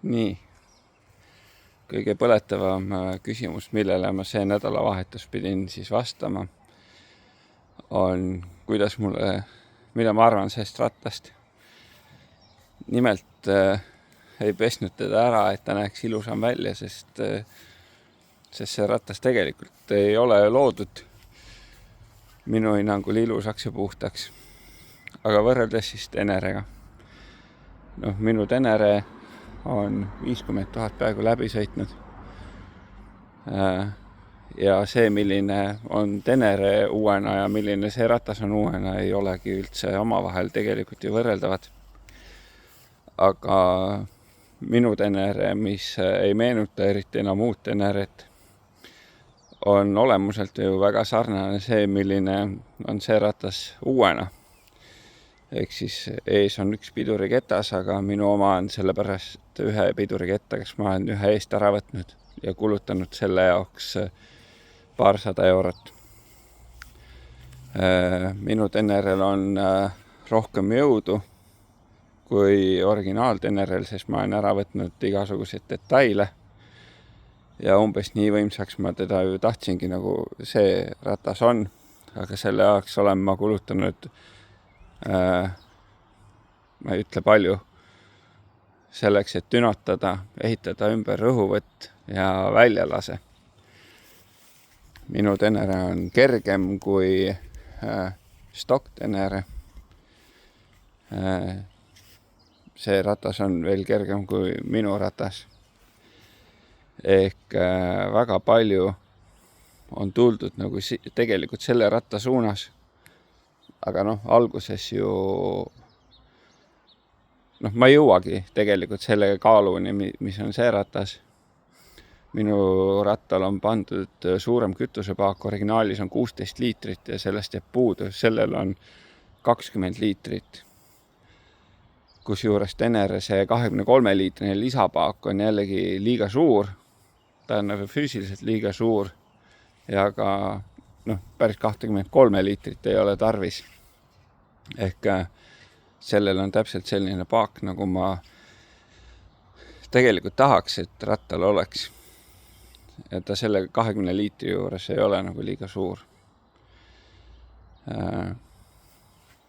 Nii, kõige põletavam küsimus, millele ma see nädalavahetus pidin siis vastama, on, mida ma arvan sellest rattast. Nimelt ei pesnud teda ära, et ta näeks ilusam välja, sest see ratas tegelikult ei ole loodud minu hinnangul ilusaks ja puhtaks. Aga võrreldes siis Tenerega. Minu Tenere on 50 000 peaaegu läbi sõitnud. Ja see, milline on Tenere uuena ja milline see ratas on uuena, ei olegi üldse omavahel tegelikult ju võrreldavad. Aga minu Tenere, mis ei meenuta eriti enam uut Teneret, on olemuselt ju väga sarnane see, milline on see ratas uuena. Ehk siis ees on üks piduriketas, aga minu oma on sellepärast ühe piduriketta, kes ma olen ühe eest ära võtnud ja kulutanud selle jaoks paarsada eurot. Minu Tenerel on rohkem jõudu kui originaal Tenerel, sest ma olen ära võtnud igasuguseid detaile ja umbes nii võimsaks ma teda ju tahtsingi, nagu see ratas on, aga selle jaoks olen ma kulutanud ma ei ütle palju selleks, et dünatada, ehitada ümber rõhuvõtt ja väljalase. Minu Tenere on kergem kui stock Tenere. See ratas on veel kergem kui minu ratas. Ehk väga palju on tuldud nagu tegelikult selle ratta suunas. Aga alguses ju ma ei jõuagi tegelikult selle kaaluni, mis on see ratas. Minu rattal on pandud suurem kütusepaak, originaalis on 16 liitrit ja sellest jääb puudu. Sellel on 20 liitrit. Kusjuures Tenere see 23 liitrine lisapaak on jällegi liiga suur. Ta on nagu füüsiliselt liiga suur ja ka päris 23 liitrit ei ole tarvis. Ehk sellel on täpselt selline paak, nagu ma tegelikult tahaks, et rattal oleks. Ja ta selle 20 liitri juures ei ole nagu liiga suur.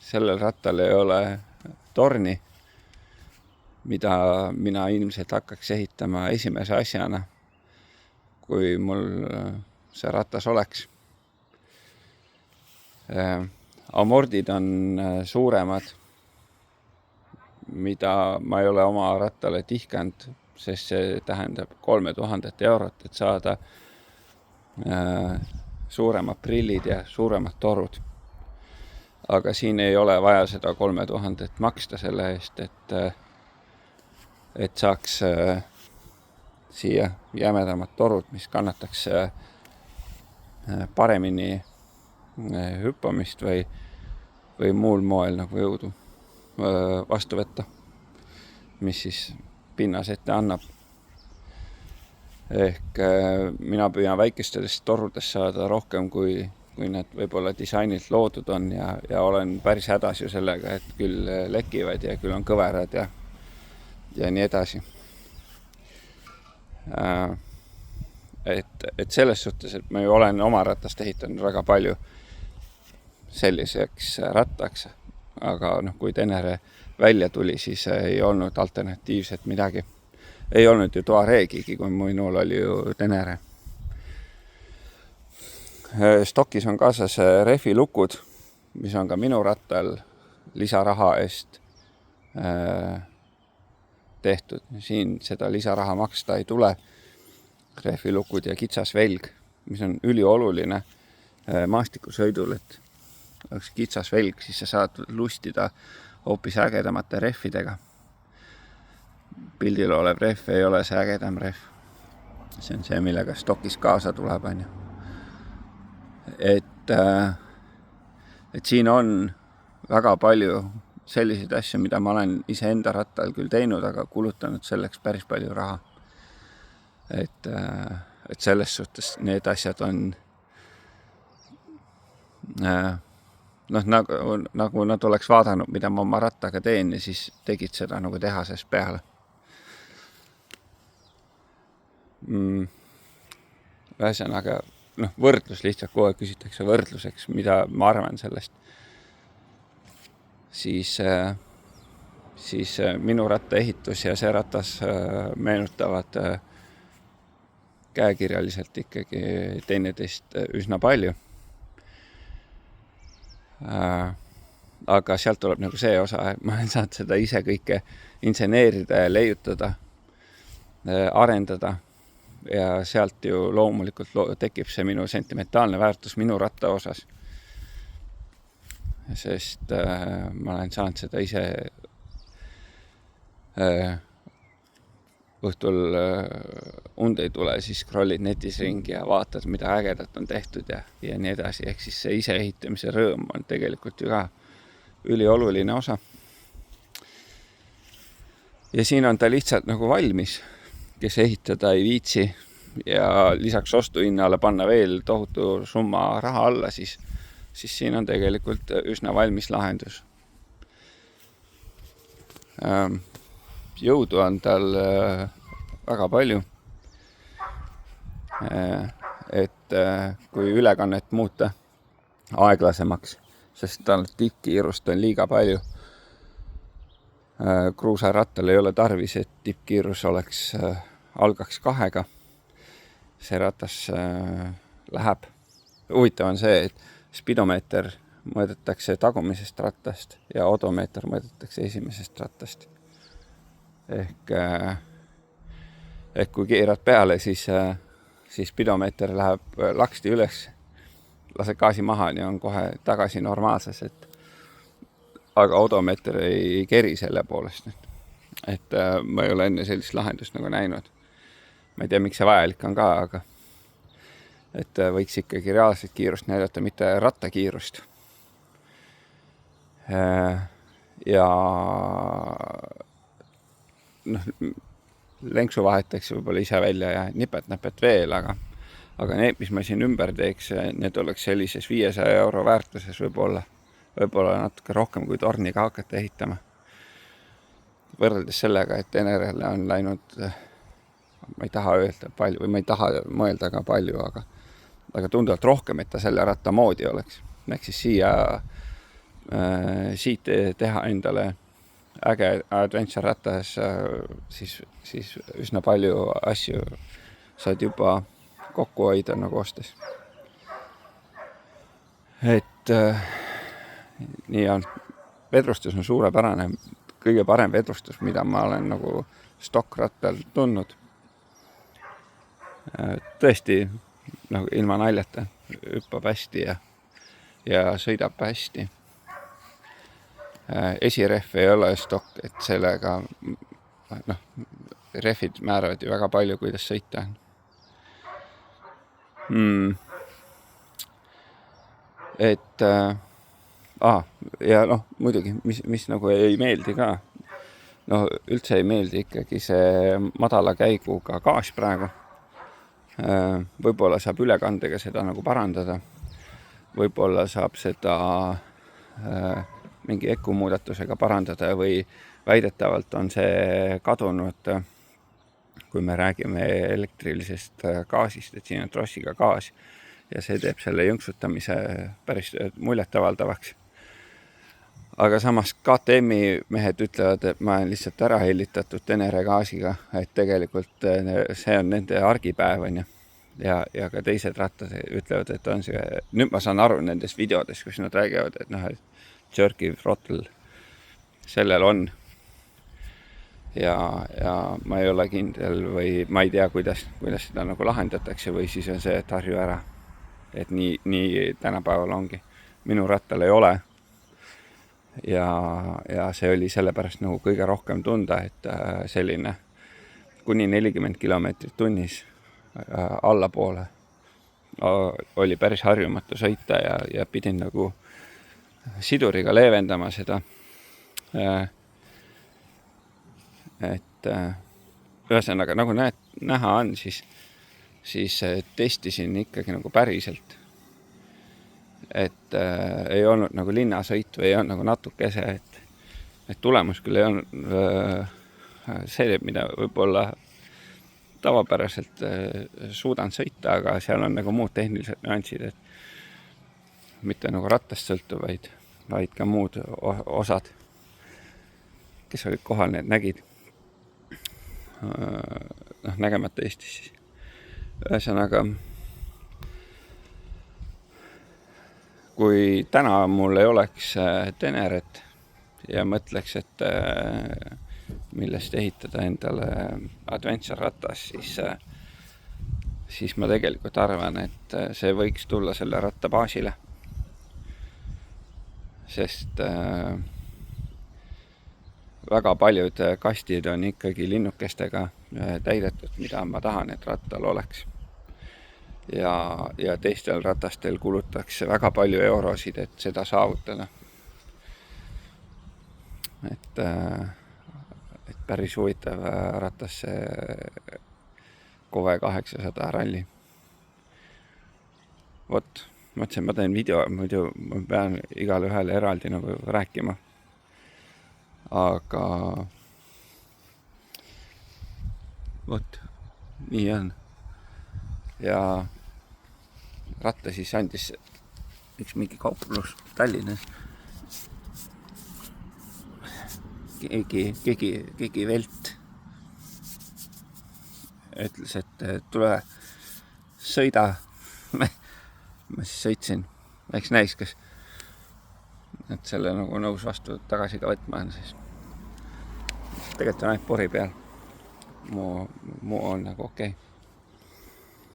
Sellel rattal ei ole torni, mida mina ilmselt hakkaks ehitama esimese asjana, kui mul see ratas oleks. Amordid on suuremad, mida ma ei ole oma rattale tihkanud, sest see tähendab 3000 eurot, et saada suuremad prillid ja suuremad torud. Aga siin ei ole vaja seda 3000 maksta selle eest, et saaks siia jämedamad torud, mis kannataks paremini hüppamist või muul moel nagu jõudu vastu võtta, mis siis pinnas ette annab. Ehk mina püüan väikestest torudest saada rohkem, kui need võib-olla disainilt loodud on ja olen päris hädas ju sellega, et küll lekivad ja küll on kõverad ja nii edasi. Et selles suhtes, et ma ju olen oma ratast ehitanud väga palju selliseks rattaks, aga kui Tenere välja tuli, siis ei olnud alternatiivset midagi. Ei olnud ju Tuaregigi, kui minul oli ju Tenere. Stokis on kaasas rehvilukud, mis on ka minu rattal lisaraha eest tehtud. Siin seda lisaraha maksta ei tule. Rehvilukud ja kitsas velg, mis on ülioluline maastikusõidul, et oleks kitsas velg, siis sa saad lustida hoopis ägedamate rehvidega. Pildil olev rehv ei ole see ägedam rehv. See on see, millega stokis kaasa tuleb. Et siin on väga palju selliseid asju, mida ma olen ise enda rattal küll teinud, aga kulutanud selleks päris palju raha. Et selles suhtes need asjad on nagu nad oleks vaadanud, mida ma oma rattaga teen ja siis tegid seda nagu tehases peale. ühesõnaga, võrdlus lihtsalt kogu aeg küsitakse võrdluseks, mida ma arvan sellest. Siis minu ratta ehitus ja see ratas meenutavad käekirjaliselt ikkagi teineteist üsna palju. Aga sealt tuleb nagu see osa, et ma olen saanud seda ise kõike inseneerida ja leiutada, arendada ja sealt ju loomulikult tekib see minu sentimentaalne väärtus minu ratta osas. Sest ma olen saanud seda ise õhtul und ei tule, siis scrollid netis ringi ja vaatad, mida ägedat on tehtud ja nii edasi. Ehk siis see iseehitamise rõõm on tegelikult ju ka ülioluline osa. Ja siin on ta lihtsalt nagu valmis, kes ehitada ei viitsi ja lisaks ostuhinnale panna veel tohutu summa raha alla, siis siin on tegelikult üsna valmis lahendus. Jõudu on tal väga palju, et kui ülekannet muuta aeglasemaks, sest tal tippkiirust on liiga palju. Kruusarattal ei ole tarvis, et tippkiirus algaks 2. See ratas läheb. Huvitav on see, et spidomeeter mõõdetakse tagumisest rattast ja odomeeter mõõdetakse esimesest rattast. Ehk kui keerad peale, siis spidomeeter läheb laksti üles, lased gaasi maha ja on kohe tagasi normaalses, aga odomeeter ei keri selle poolest. Et ma ei ole enne sellist lahendust nagu näinud. Ma ei tea, miks see vajalik on ka, aga et võiks ikkagi reaalset kiirust näidata, mitte rattakiirust. Ja lenksu vahetaks võib-olla ise välja ja nipet-näpet veel, aga need, mis ma siin ümber teeks, need oleks sellises 500 € väärtuses võib-olla natuke rohkem kui torniga hakata ehitama. Võrreldes sellega, et Enerele on läinud, ma ei taha öelda palju, või ma ei taha mõelda ka palju, aga tunduvalt rohkem, et ta selle ratta moodi oleks. Ehk siis siit teha endale äge adventure ratas, siis üsna palju asju saad juba kokku hoida nagu ostes. Et nii on. Vedrustus on suurepärane, kõige parem vedrustus, mida ma olen nagu stokkrattal tundnud. Tõesti, nagu ilma naljata, hüppab hästi ja sõidab hästi. Esirehv ei ole stokk, et sellega rehvid määravad ju väga palju, kuidas sõita. Et ja muidugi, mis nagu ei meeldi ka, üldse ei meeldi ikkagi see madala käiguga gaas praegu. Võib-olla saab ülekandega seda nagu parandada, võib-olla saab seda mingi EKU muudatusega parandada või väidetavalt on see kadunud, kui me räägime elektrilisest gaasist, et siin on trossiga gaas ja see teeb selle jõnksutamise päris muljetavaldavaks. Aga samas KTM-i mehed ütlevad, et ma olen lihtsalt ära hellitatud Tenere gaasiga, et tegelikult see on nende argipäev, ja ka teised rattad ütlevad, et on see, nüüd ma saan aru nendest videodes, kus nad räägivad, et jerky throttle sellel on ja ma ei ole kindel või ma ei tea, kuidas seda nagu lahendatakse või siis on see, et harju ära, et nii tänapäeval ongi. Minu rattal ei ole ja see oli sellepärast nagu kõige rohkem tunda, et selline kuni 40 kilomeetrit tunnis allapoole oli päris harjumatu sõita ja pidin nagu siduriga leevendama seda. Et ühesõnaga, nagu näha on, siis testisin ikkagi nagu päriselt. Et ei olnud nagu linnasõit või ei olnud nagu natukese, et tulemus küll ei olnud see, mida võib-olla tavapäraselt suudan sõita, aga seal on nagu muud tehnilised nüansid, et mitte nagu rattast sõltuvaid, vaid ka muud osad. Kes olid kohal, need nägid. Nägemata Eestis siis. Ühesõnaga, kui täna mul ei oleks Teneret ja mõtleks, et millest ehitada endale adventure ratas, siis ma tegelikult arvan, et see võiks tulla selle ratta baasile. Sest väga paljud kastid on ikkagi linnukestega täidetud, mida ma tahan, et rattal oleks. Ja teistel ratastel kulutakse väga palju eurosid, et seda saavutada. Et päris huvitav ratas see Kove 800 ralli. Vot, mõtlesin, ma teen video, muidu ma pean igale ühele eraldi nagu rääkima. Aga vot, nii on. Ja ratta siis andis üks mingi kauplus Tallinnas. Keegi velt ütles, et tule sõida. Ma siis sõitsin, eks näis, kas et selle nagu nõus vastu tagasi ka võtma on siis. Tegelikult on ainult pori peal. Muu on nagu okei.